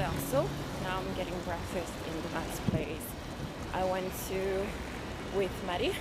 also. Now I'm getting breakfast in the nice place I went to with Maddie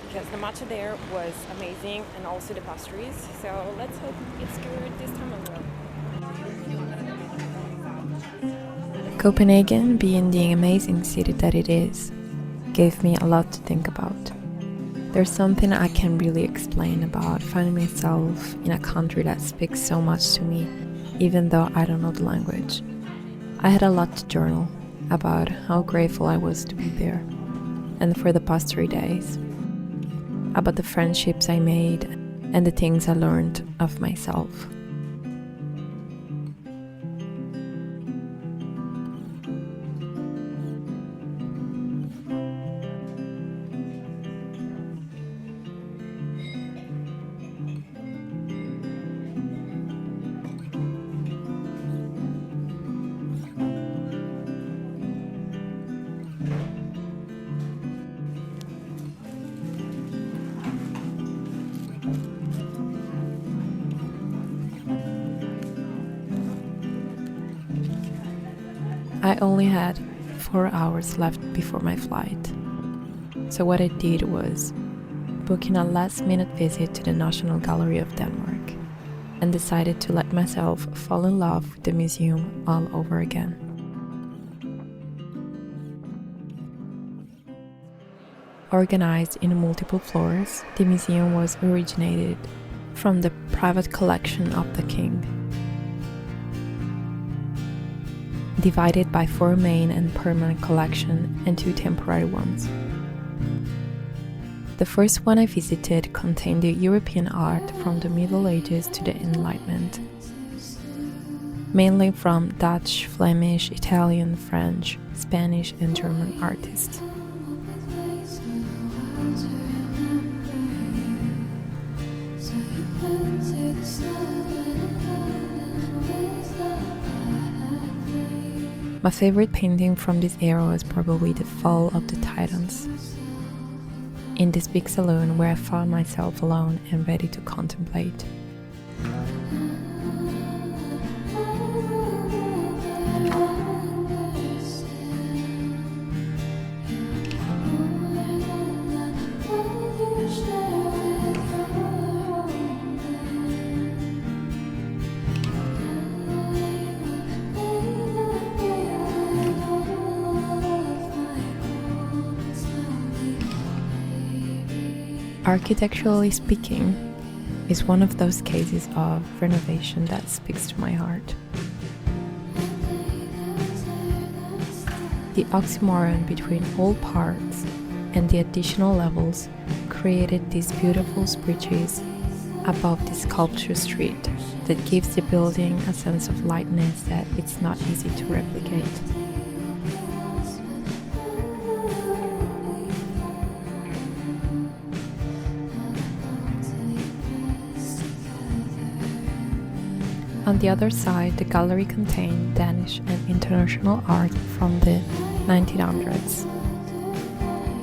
because the matcha there was amazing and also the pastries. So let's hope it's good this time as well. Copenhagen, being the amazing city that it is, gave me a lot to think about. There's something I can really explain about finding myself in a country that speaks so much to me, even though I don't know the language. I had a lot to journal about how grateful I was to be there, and for the past 3 days, about the friendships I made and the things I learned of myself. I only had 4 hours left before my flight. So what I did was booking a last-minute visit to the National Gallery of Denmark and decided to let myself fall in love with the museum all over again. Organized in multiple floors, the museum was originated from the private collection of the king, divided by 4 main and permanent collections and 2 temporary ones. The first one I visited contained the European art from the Middle Ages to the Enlightenment, mainly from Dutch, Flemish, Italian, French, Spanish and German artists. My favorite painting from this era was probably The Fall of the Titans, in this big saloon where I found myself alone and ready to contemplate. Architecturally speaking, is one of those cases of renovation that speaks to my heart. The oxymoron between all parts and the additional levels created these beautiful bridges above the sculpture street that gives the building a sense of lightness that it's not easy to replicate. On the other side, the gallery contained Danish and international art from the 1900s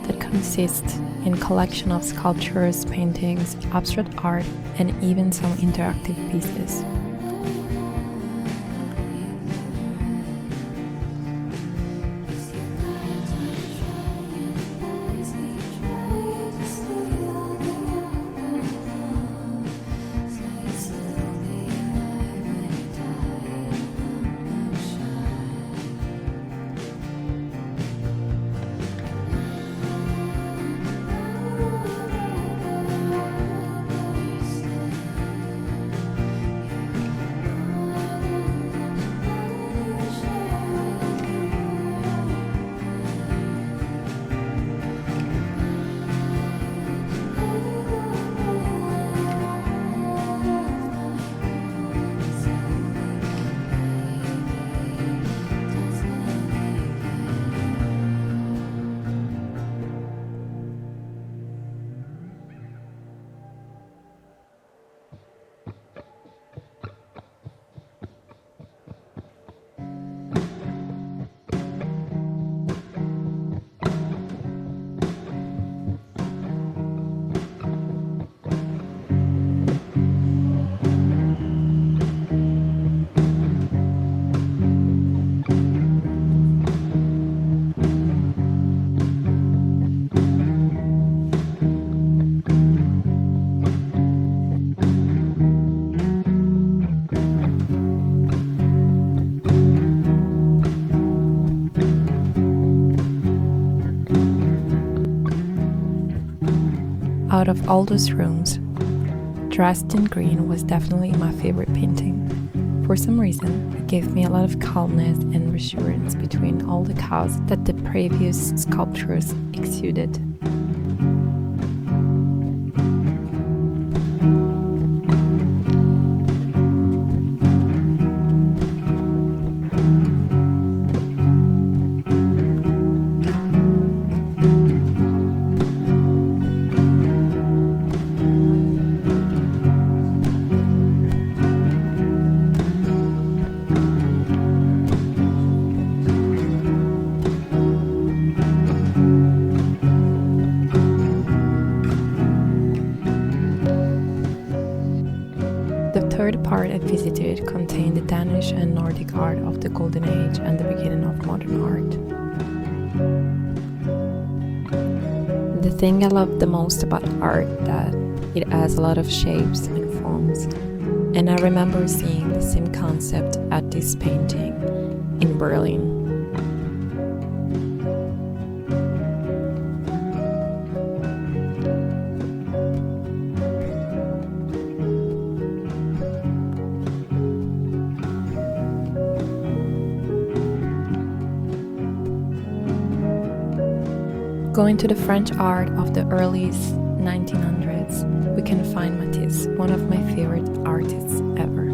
that consists in a collection of sculptures, paintings, abstract art, and even some interactive pieces. out of all those rooms, Dressed in Green was definitely my favorite painting. For some reason, it gave me a lot of calmness and reassurance between all the chaos that the previous sculptures exuded. The third part I visited contained the Danish and Nordic art of the Golden Age and the beginning of modern art. The thing I love the most about art that it has a lot of shapes and forms, and I remember seeing the same concept at this painting in Berlin. Going to the French art of the early 1900s, we can find Matisse, one of my favorite artists ever.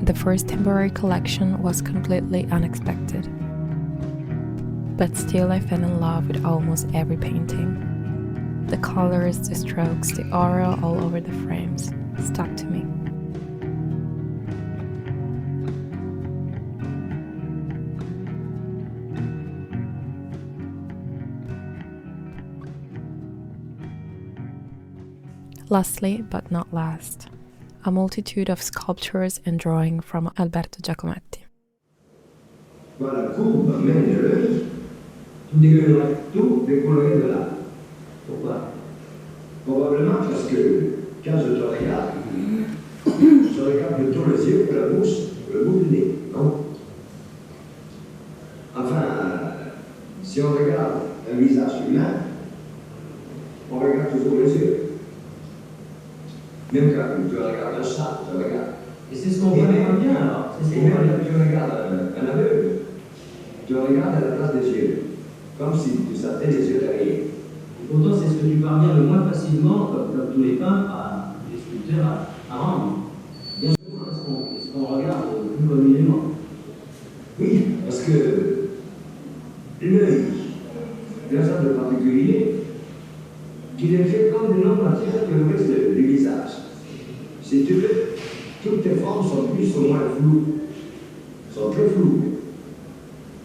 The first temporary collection was completely unexpected. But still I fell in love with almost every painting. The colors, the strokes, the aura all over the frames stuck to me. Lastly, but not last, a multitude of sculptures and drawings from Alberto Giacometti. Voilà, courbe, mène de l'œil, tout décoloré, tout décoloré de là. Pourquoi? Probablement parce que quand je te regarde, je regarde plutôt les yeux que la bouche, le bout du nez, non? Enfin, si on regarde un visage humain, on regarde toujours les yeux. Même quand tu regardes un chat, tu regardes. Et c'est ce qu'on voit bien alors. Et même quand tu regardes un aveugle, tu regardes à la place des yeux, comme si tu sentais les yeux derrière. Et pourtant, c'est ce que tu parviens le moins facilement, comme tous les peintres, les sculpteurs, à rendre. Bien sûr, c'est ce qu'on regarde plus communément. Oui, parce que l'œil, dans un particulier, qu'il est fait comme une ombre entière que le reste du visage. Si tu veux, toutes tes formes sont plus ou moins floues, sont très floues.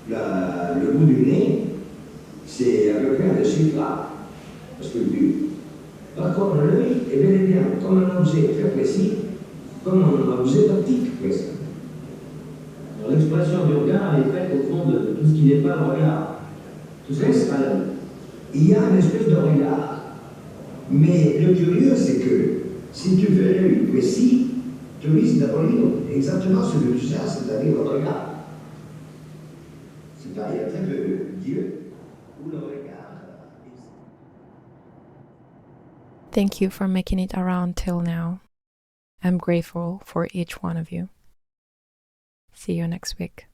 Le bout du nez, c'est à peu près un déchiffrage, parce que par contre, l'œil est bel et bien comme un objet très précis, comme un objet optique presque. Alors, l'expression du regard est faite au fond de tout ce qui n'est pas le regard. Tout ce qui n'est pas l'œil. Il y a une espèce de regard. Mais le curieux, c'est que si tu fais l'œil précis, tu risques d'abolir exactement ce que tu cherches, c'est-à-dire le regard. C'est-à-dire que Dieu ou le regard. Thank you for making it around till now. I'm grateful for each one of you. See you next week.